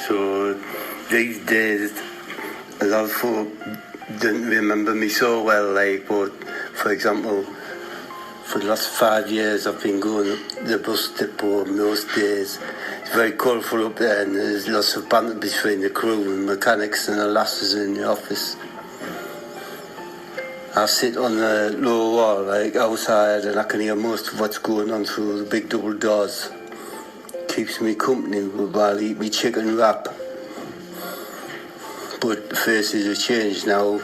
So these days, a lot of folk didn't remember me so well, like, but for example, for the last 5 years I've been going up the bus depot most days. It's very colourful up there, and there's lots of banter between the crew and mechanics and the lasses in the office. I sit on the lower wall, like outside, and I can hear most of what's going on through the big double doors. Keeps me company while I eat me chicken wrap. But the faces have changed now.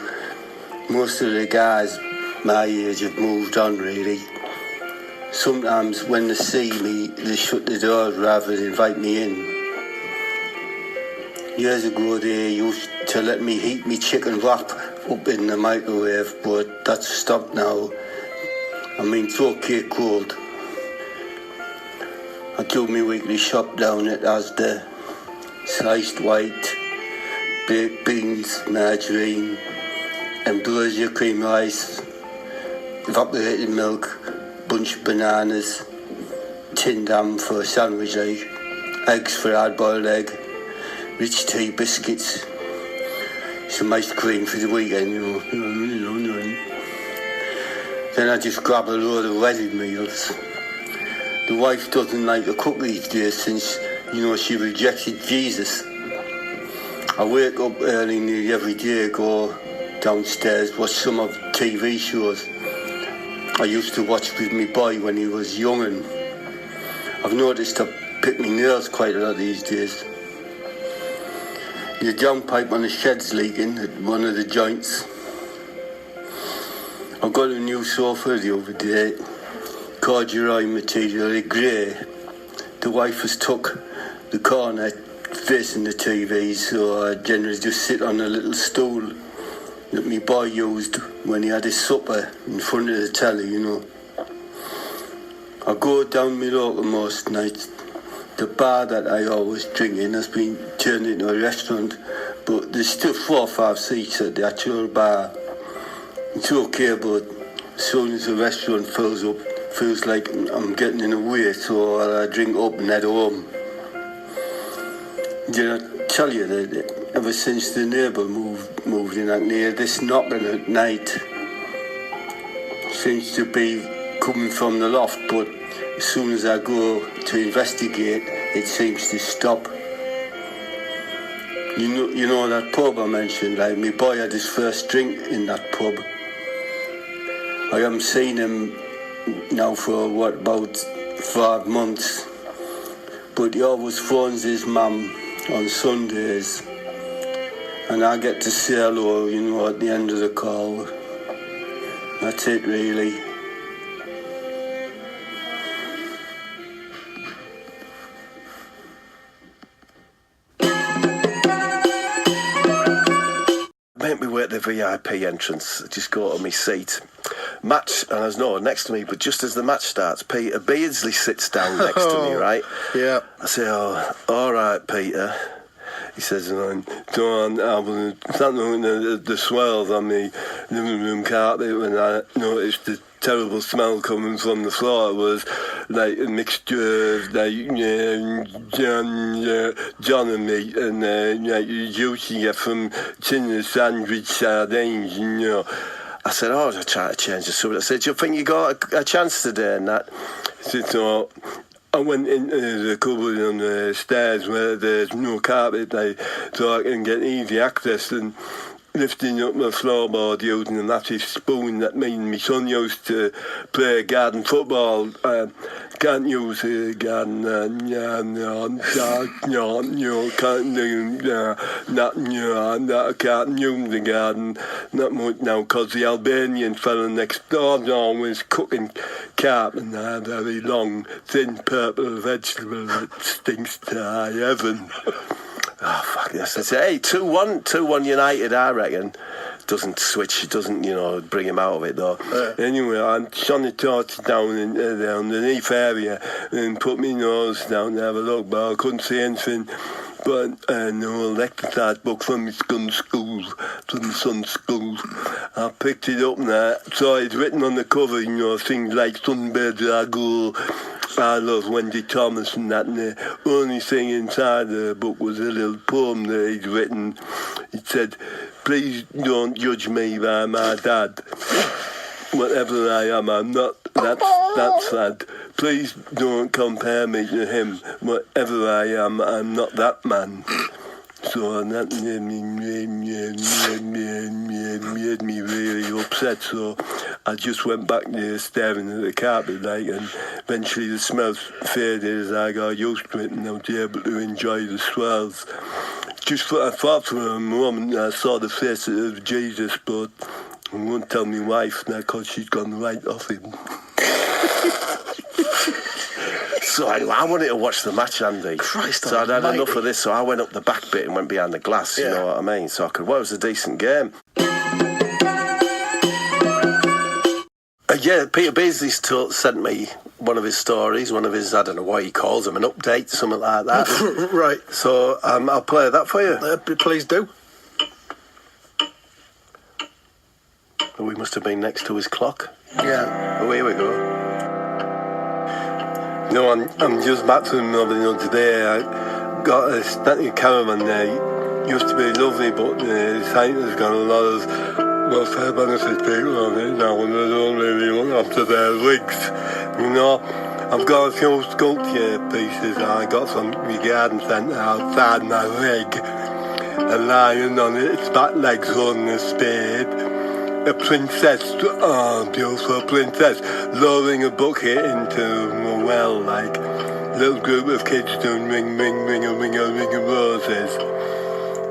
Most of the guys my age have moved on, really. Sometimes when they see me, they shut the doors rather than invite me in. Years ago, they used to let me heat me chicken wrap up in the microwave, but that's stopped now. I mean, it's okay cold. I do my weekly shop down at Asda. Sliced white, baked beans, margarine, ambrosia cream rice, evaporated milk, bunch bananas, tinned ham for a sandwich, like, eggs for hard-boiled egg, rich tea biscuits, some ice cream for the weekend, you know. Then I just grab a load of ready meals. The wife doesn't like to cook these days since, she rejected Jesus. I wake up early nearly every day, go downstairs, watch some of the TV shows I used to watch with my boy when he was young, and I've noticed I pick my nails quite a lot these days. The downpipe on the shed's leaking at one of the joints. I got a new sofa the other day, corduroy material, grey. The wife has took the corner facing the TV, so I generally just sit on a little stool that my boy used when he had his supper in front of the telly, I go down my local most nights. The bar that I always drink in has been turned into a restaurant, but there's still 4 or 5 seats at the actual bar. It's okay, but as soon as the restaurant fills up, feels like I'm getting in the way, so I drink up and head home. Did I tell you that ever since the neighbour moved in out near, this knocking at night seems to be coming from the loft, but as soon as I go to investigate, it seems to stop. You know that pub I mentioned, like, my boy had his first drink in that pub. I haven't seen him now for about 5 months, but he always phones his mum on Sundays, and I get to say hello, at the end of the call. That's it, really. Make me wait at the VIP entrance. Just go to my seat. Match, and there's no one next to me, but just as the match starts, Peter Beardsley sits down next to me, right? Yeah. I say, oh, all right, Peter. He says, John, I was standing at the swells on the living room carpet when I noticed the terrible smell coming from the floor. It was like a mixture of John and me, and like the juice you get from tin of sandwich sardines, I said, I try to change the subject. I said, do you think you got a chance today and that? He said, so I went into the cupboard on the stairs where there's no carpet, so I can get easy access, and lifting up my floorboard using a massive spoon that me and my son used to play garden football. Can't use a garden, can't use the garden, not much now, because the Albanian fella next door's always cooking carp, and I had a very long, thin purple vegetable that stinks to high heaven. Oh, fuck this. I say, hey, 2-1 United, I reckon. Doesn't switch, doesn't, bring him out of it, though. Anyway, I shone the torch down in the underneath area and put my nose down to have a look, but I couldn't see anything. But an old exercise book from my son's school, I picked it up and I saw it written on the cover, things like Sunbed Ragu, I love Wendy Thomas and that, and the only thing inside the book was a little poem that he'd written. He said, "Please don't judge me by my dad. Whatever I am, I'm not that sad. Please don't compare me to him. Whatever I am, I'm not that man." So that made me really upset. So I just went back there staring at the carpet, like, and eventually the smell faded as I got used to it, and I was able to enjoy the swells. I thought for a moment I saw the face of Jesus, but I won't tell my wife now because she's gone right off him. So I wanted to watch the match, Andy. Christ so I'd had almighty. enough of this, so I went up the back bit and went behind the glass, you know what I mean? So I could, well, it was a decent game. Yeah, Peter Beardsley sent me one of his stories, one of his, I don't know what he calls them, an update, something like that. Right. So I'll play that for you. Please do. Oh, we must have been next to his clock. Yeah. Oh, here we go. No, I'm just back from Mortimer today. I got a static caravan there. It used to be lovely, but the site has got a lot of welfare benefit people on it now, and they don't really look after their rigs. You know, I've got a few sculpture pieces I got from my garden centre outside my rig. A lion on its back legs holding a spade. A princess, beautiful princess, lowering a bucket into a well, like a little group of kids doing ring, ring, ring, a ring, a ring of roses.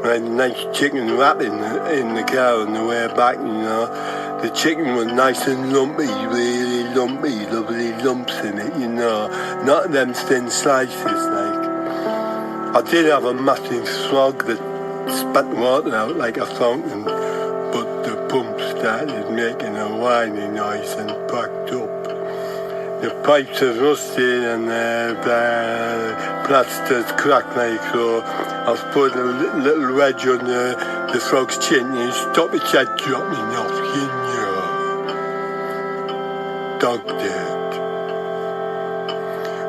And a nice chicken wrap in the car on the way back, you know. The chicken was nice and lumpy, really lumpy, lovely lumps in it, you know. Not them thin slices, like. I did have a massive frog that spat water out like a fountain, but the pump started making a whiny noise and packed up. The pipes are rusted and the plaster's cracked, like, so I've put a little wedge on the frog's chin and stop its head dropping off, you know. Dog dirt.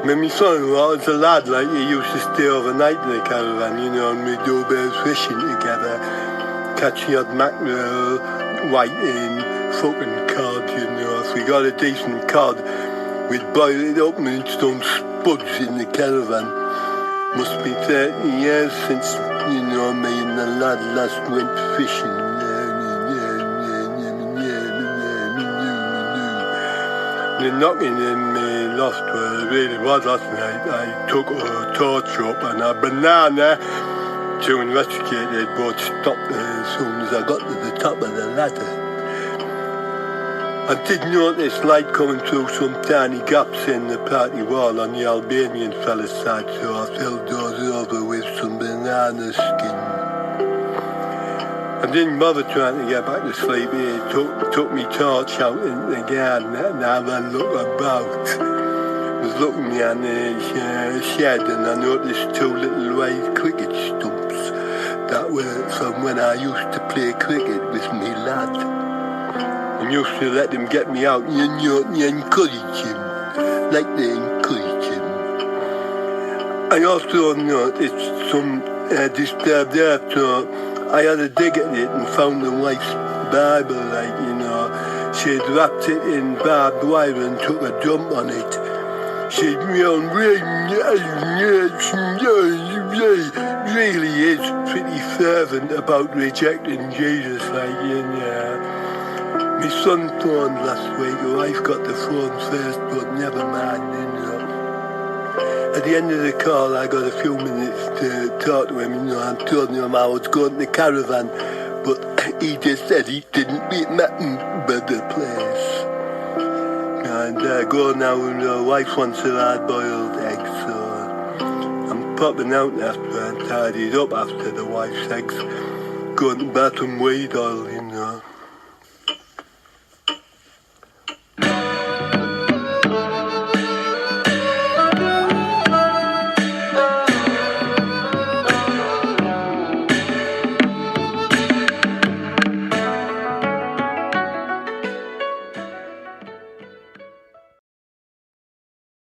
When my son-in-law was a lad, like, he used to stay overnight in the caravan, you know, and we'd do a bit of fishing together. Catching odd mackerel, whiting, fucking cod, you know. If we got a decent cod, we'd boil it up and some spuds in the caravan. Must be 30 years since, you know, me and the lad last went fishing. The knocking in my loft where it really was last night, I took a torch up and a banana to investigate it, but stopped as soon as I got to the top of the ladder. I did notice light coming through some tiny gaps in the party wall on the Albanian fella's side, so I filled those over with some banana skin. I didn't bother trying to get back to sleep. He took me torch out in the garden and had a look about. I was looking behind the shed and I noticed two little white cricket stumps that were from when I used to play cricket with me lad. I used to let him get me out and you encourage him, like they encourage him. I also noticed some disturbed earth, so I had a dig at it and found the wife's Bible, like, you know. She'd wrapped it in barbed wire and took a dump on it. She'd really is pretty fervent about rejecting Jesus, like, you know. My son phoned last week, the wife got the phone first, but never mind, you know. At the end of the call, I got a few minutes to talk to him, you know. I told him I was going to the caravan, but he just said he didn't meet nothing but the place. And go now, and the wife wants a hard-boiled egg, so I'm popping out after I'm tidied up after the wife's eggs, going to bath and weed oil, you know.